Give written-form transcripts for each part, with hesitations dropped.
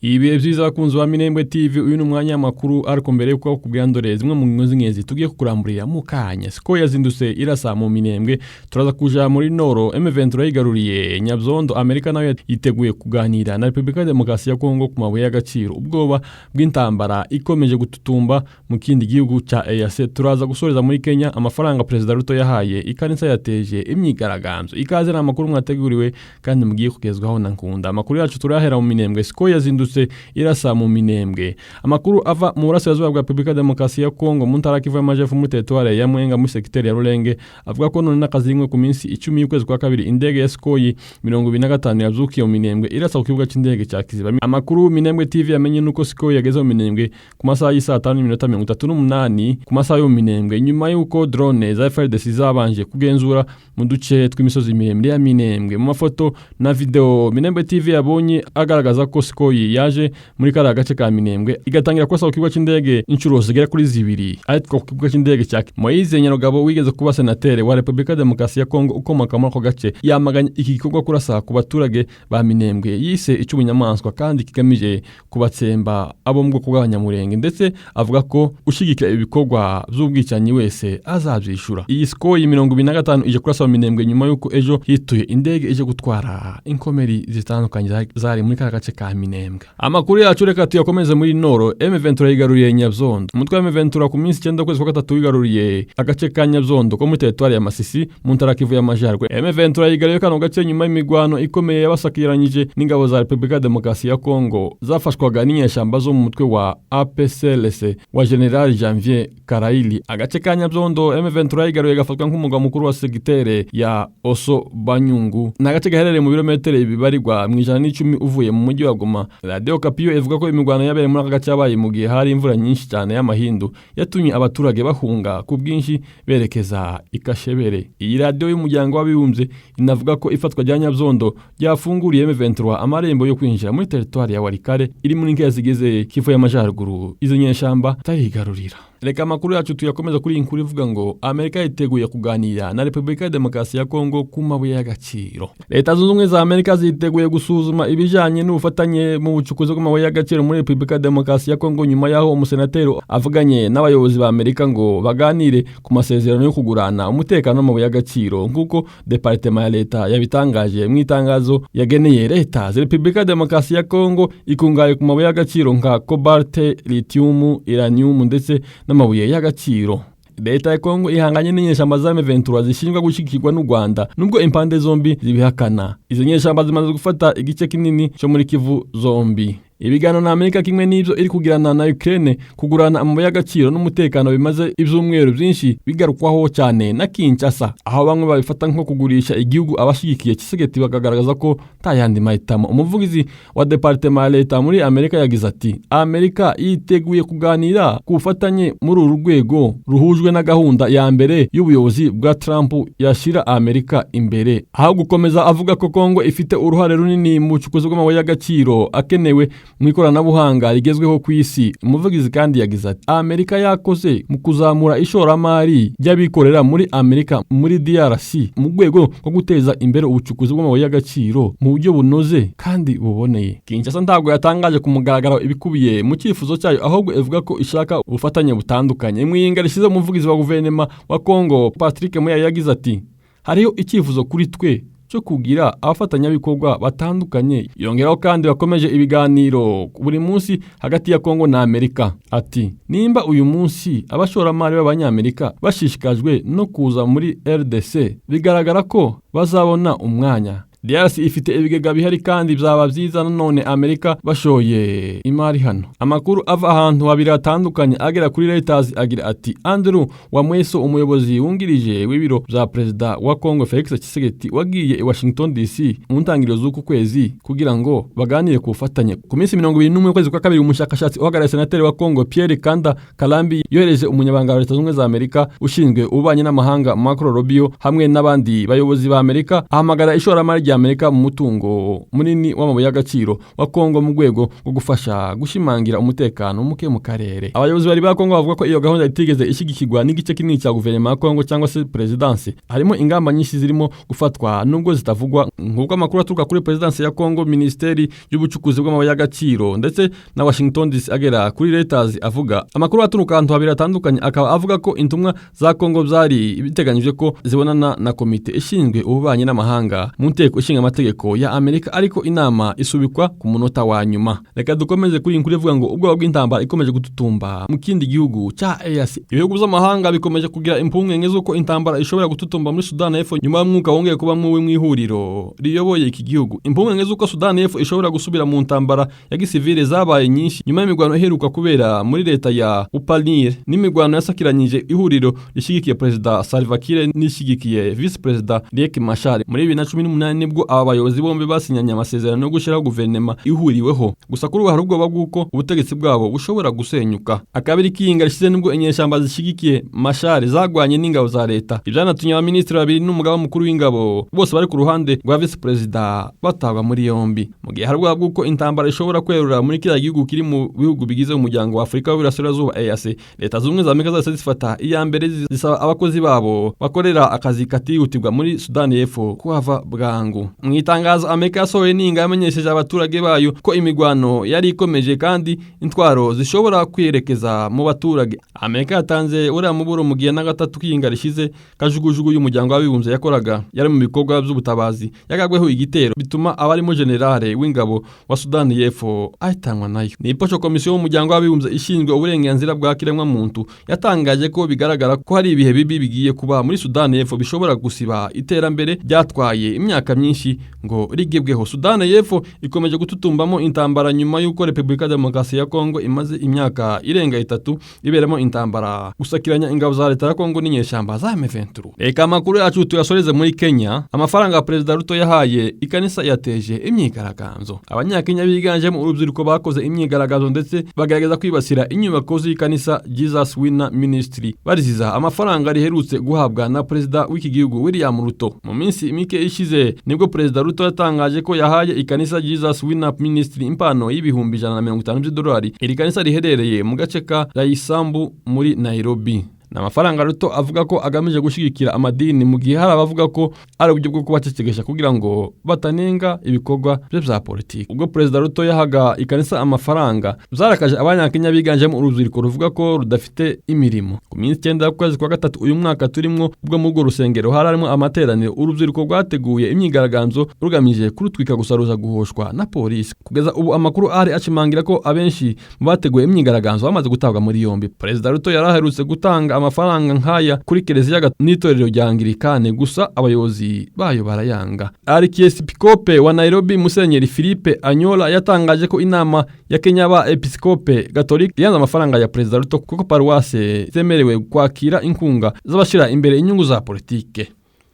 Ibihe byiza bakunzi ba Minembwe TV, uyu numwanya makuru ariko mbere yuko kubwandore zimwe mu nkozi nkezi tugiye kukuramburira mu kanya. Siko yazindutse irasa mu Minembwe, turaza kuja muri Noro. M23 yigaruriye Nyabzondo. Amerika nayo yiteguye kuganira na Republika Demokarasi ya Kongo ku mabuye y'agaciro. Ubwoba bw'intambara ikomeje gututumba mu kindi gihugu ca Irashe. Turaza gusoreza muri Kenya amafaranga President Ruto yahaye ikanisa yateje imyigaragambyo. Ikaze na makuru mwateguriwe kandi mugiye kugezwaho na Nkunda. Makuru yacu turahera mu Minembwe. Siko yazindutse irasa mu Minembwe. Amakuru ava mu burasirazuba bwa Republika Demokarasi ya Kongo mu ntara Kivu y'Amajepfo mu teritwari ya Mwenga mu sekiteri ya Rulenge avuga ko none nakazimwe ku minsi 10 y'ukwezi kwa kabiri indege ya Skoyi 25 yazukiye mu Minembwe irasa ku kibuga cy'indege cya Kiziba. Amakuru Minembwe TV yamenye nuko Skoyi yageze mu Minembwe ku masaha y'isa 5:38 ku masaha yo mu Minembwe nyuma y'uko drone za FARDC zabanje kugenzura mu duce tw'imisozi miremire ya Minembwe. Mu mafoto na video Minembwe TV yabonye agaragaza ko Skoyi yaje muri kara gace ka Minembwe igatangira kwasa ku kibuga cy'indege inshuro zigera kuri 2 ariko ku kibuga cy'indege cya Moise Nyarugabo wigeze kuba senatere wa Republika Demokarasi ya Kongo ukomoka muri ako gace yamaganye iki gikorwa kurasa ku baturage ba Minembwe yise icy'ubunyamaswa kandi kigamije kubatsemba abo mu bwoko bw'abanyamurenge, ndetse avuga ko ushigikira ibikorwa by'ubwicanyi wese azabyishura. Iyi Skoyi 25 ije kurasa mu Minembwe nyuma y'uko ejo hituye indege ije gutwara inkomeri zitandukanye zari muri kara gace ka Minembwe. Amakuru yacu reka tuyakomeze muri Noro. M23 yigaruriye Nyabzondo. Umutwe wa M23 ku minsi 9 kwezi kwa 3 wigaruriye agace ka Nyabzondo ko muri teritwari ya Masisi mu ntara Kivu y'Amajyaruguru. M23 yigaruriye kano gace nyuma y'imigwano ikomeye yabasakiranyije n'ingabo za Republika Demokarasi ya Kongo zafashwaga n'inyeshyamba zo mu mutwe wa APCLC wa General Janvier Karaili. Agace ka Nyabzondo M23 yigaruriye gafatwa nk'umugwa mukuru wa segitere ya Oso Banyungu. N'agace gaherereye mu birometero bibarirwa mu 110 uvuye mu mujyi wa Goma. Radio Kapiyo ivuga ko imigwano yabereye muri aka gace yabaye mu gihe hari imvura nyinshi cyane y'amahindu yatumye abaturage bahunga ku bwinshi berekeza ikashebere. Iyi radio y'umuryango w'abibumbye inavuga ko ifatwa rya Nyabzondo ryafunguriye M23 amarembo yo kwinjira muri teritwari ya Warikare iri muri nkezi zigeze Kivu y'Amajyaruguru izo nyeshamba tayigarurira. Reka makuru yacu tuyakomeza kuri inkuru ivuga ngo Amerika yiteguye kuganira na Republika Demokarasi ya Kongo ku mabuye y'agaciro. Leta zunze ubumwe za Amerika ziteguye gusuzuma ibijanye n'ubufatanye mu bucukuzi bw'amabuye y'agaciro muri Republika Demokarasi ya Kongo nyuma yaho umusenateri avuganye n'abayobozi ba Amerika ngo baganire ku masezerano yo kugurana umutekano w'amabuye y'agaciro nk'uko Departement ya Leta yabitangaje mu itangazo yageneye leta za Republika Demokarasi ya Kongo ikungaye ku mabuye y'agaciro nka cobalt, lithium, uranium ndetse n'amabuye y'agaciro. Leta ya Kongo ihanganye n'inyeshamba za M23 zishinjwa gushikirwa n'u Rwanda nubwo impande zombi zibihakana. Izo nyeshamba zimaze gufata igice kinini cyo muri Kivu zombi. Ibiganiro na Amerika kimwe n'ibyo iri kugirana na Ukraine kugurana amabuye y'agaciro n'umutekano bimaze ibyumweru byinshi bigarukwaho cyane na Kinshasa, aho bamwe babifata nko kugurisha igihugu abashigikiye Kisegeti bakagaragaza ko tayandi mahitamo. Umuvugizi wa Departement ya Leta muri Amerika yagize ati Amerika yiteguye kuganira ku bufatanye muri uru rwego ruhujwe na gahunda ya mbere y'ubuyobozi bwa Trump yashira Amerika imbere, aho gukomeza avuga ko Kongo ifite uruhare runini mu bucukuzi bw'amabuye y'agaciro akenewe mu ikoranabuhanga rigezweho ku isi. Umuvugizi kandi yagize ati Amerika yakoze mu kuzamura ishoramari ry'abikorera muri Amerika muri DRC mu rwego rwo guteza imbere ubucukuzi bw'amabuye y'agaciro mu buryo bunoze kandi buboneye. Kinshasa ntabwo yatangaje ku mugaragaro ibikubiye mu cyifuzo cyayo, ahubwo ivuga ko ishaka ubufatanye butandukanye. Mwiyinga rishize umuvugizi wa guverinoma wa Kongo Patrick Muyaya yagize ati hariho icyifuzo kuri twe cyo kugira abafatanyabikorwa batandukanye. Yongeraho kandi bakomeje ibiganiro buri munsi hagati ya Kongo na Amerika. Ati nimba uyu munsi abashoramari b'abanyamerika bashishikajwe no kuza muri RDC bigaragara ko bazabona umwanya. DRC ifite ibigega bihari kandi byaba byiza none Amerika bashoye imari hano. Amakuru ava ahantu habiri atandukanye agera kuri Reuters agira ati Andrew Wamweso umuyobozi wungirije w'ibiro bya Perezida wa Kongo Felix Tshisekedi wagiye i Washington DC mu ntangiriro z'uku kwezi kugira ngo baganire ku bufatanye. Ku minsi 21 kwezi kwa kabiri umushakashatsi uhagarariye senateri wa Kongo Pierre Kanda Kalambi yohereje umunyabanga wa Leta zunze ubumwe za Amerika ushinzwe ubanye n'amahanga Marco Rubio hamwe n'abandi bayobozi ba Amerika ahamagara ishoramari ry'Amerika mu mutungo munini w'amabuye y'agaciro wa Kongo mu rwego rwo gufasha gushimangira umutekano muke mu karere. Abayobozi bari ba Kongo bavuga ko iyo gahunda itigeze ishigikirwa n'igice kinini cya guverinoma ya Kongo cyangwa se presidansi. Harimo ingamba nyinshi zirimo gufatwa nubwo zitavugwa, nk'uko amakuru aturuka kuri presidansi ya Kongo, ministeri y'ubucukuzi bw'amabuye y'agaciro ndetse na Washington DC agera kuri Reuters avuga. Amakuru aturuka ahantu habiri atandukanye akaba avuga ko intumwa za Kongo zari biteganyije ko zibonana na komite ishinzwe ububanyi n'amahanga mu nteko ishinga amategeko ya Amerika, ariko inama isubikwa ku munota wa nyuma. Reka dukomeze kuri inkuru ivuga ngo ubwoba bw'intambara ikomeje gututumba mu kindi gihugu cya EAC. Ibihugu by'amahanga bikomeje kugira impungenge z'uko intambara ishobora gututumba muri Sudan y'Epfo nyuma y'umwuka wongeye kuba mubi mu ihuriro riyoboye iki gihugu. Impungenge z'uko Sudan y'Epfo ishobora gusubira mu ntambara ya gisivile zabaye nyinshi nyuma y'imigwano iheruka kubera muri leta ya Upalnir n'imigwano yasakiranyije ihuriro rishigikiye Perezida Salva Kiir n'ishigikiye Vice Perezida Riek Machar. Muri 2018 nibwo aba bayobozi bombi basinyanye amasezerano yo gushiraho guverinoma ihuriweho. Gusa kuri ubu hari ubwoba bw'uko ubutegetsi bwabo bushobora gusenyuka. Akabiri kiyinga rishize nibwo inyeshamba zishigikiye Machar zagwanye n'ingabo za leta. Ibyanatumye abaminisitiri babiri n'umugaba mukuru w'ingabo bose bari ku ruhande rwa Vice Perezida batagwa muri yombi. Mu gihe hari ubwoba bw'uko intambara ishobora kwerura muri kiriya gihugu kiri mu bihugu bigize umuryango wa Afurika y'Uburasirazuba EAC, Leta z'Ubumwe za Amerika zose zifata iya mbere zisaba abakozi babo bakorera akazi katihutirwa muri Sudan y'Epfo kuhava bwangu. Mu itangazo Amerika yasohoye n'inga yamenyesheje abaturage bayo ko imigwano yari ikomeje kandi intwaro zishobora kwerekeza mu baturage. Amerika yatanze uriya muburo mu gihe na gatatu kiyinga rishize kajugujugu y'umuryango w'abibumbye yakoraga yari mu bikorwa by'ubutabazi yagagweho igitero bituma abarimo generale w'ingabo wa Sudan y'Epfo ahitanwa nayo. Ni iposho komisiyo y'umuryango w'abibumbye ishinzwe uburenganzira bwa kiremwa muntu yatangaje ko bigaragara ko hari ibihe bibi bigiye kuba muri Sudan y'Epfo bishobora gusiba iterambere byatwaye imyaka myinshi ngo rigebweho. Sudan y'Epfo ikomeje gututumbamo intambara nyuma y'uko Repubulika Demokarasi ya Kongo imaze imyaka irenga 3 iberamo intambara gusakiranya ingabo za leta ya Kongo n'inyeshamba za M23. Reka amakuru yacu tuyasoreze muri Kenya. Amafaranga Perezida Ruto yahaye ikanisa yateje imyigaragazo. Abanyakenya biganjemo urubyiruko bakoze imyigaragazo ndetse bagerageza kwibasira inyubako z'ikanisa Jesus Winner Ministry bariziza amafaranga riherutse guhabwa na Perezida w'iki gihugu William Ruto. Mu minsi mike ishize nibwo Perezida Ruto yatangaje ko yahaye ikanisa Jesus Winner Ministry impano y'ibihumbi $150. Iri kanisa riherereye mu gace ka Raisambu muri Nairobi. N'amafaranga Ruto avuga ko agamije gushigikira amadini mu gihe hari abavuga ko ari uburyo bwo kubategesha kugira ngo batanenga ibikorwa bya politiki. Ubwo Perezida Ruto yahaga ikanisa amafaranga byarakaje abanyakenya biganjemo urubyiruko ruvuga ko rudafite imirimo. Ku minsi 9 y'ukwezi kwa gatatu uyu mwaka turimo ubwo mu rusengero hararimo amateraniro, urubyiruko rwateguye imyigaragambyo rugamije kurutwika gusaruza guhoshwa na polisi. Kugeza ubu amakuru ari acimangira ko abenshi bateguye imyigaragambyo bamaze gutabwa muri yombi. Perezida Ruto yaraherutse gutanga amafaranga nkaya kuri Kiliziya n'itorero rya Anglikane, gusa abayobozi bayo barayanga. Arikiepiskope wa Nairobi Musenyeri Philippe Anyola yatangaje ko inama ya Kenya ba Episkope Gatolika yanze amafaranga ya Perezida Ruto kuko paruwase zemerewe kwakira inkunga z'abashira imbere inyungu za politike.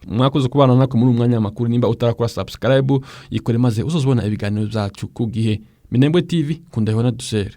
Mwakoze kubana nako muri umwanya makuru. Nimba utarakora subscribe yikore maze uzozibona ibiganiro byacu ku gihe. Minembwe TV kundahona dusere.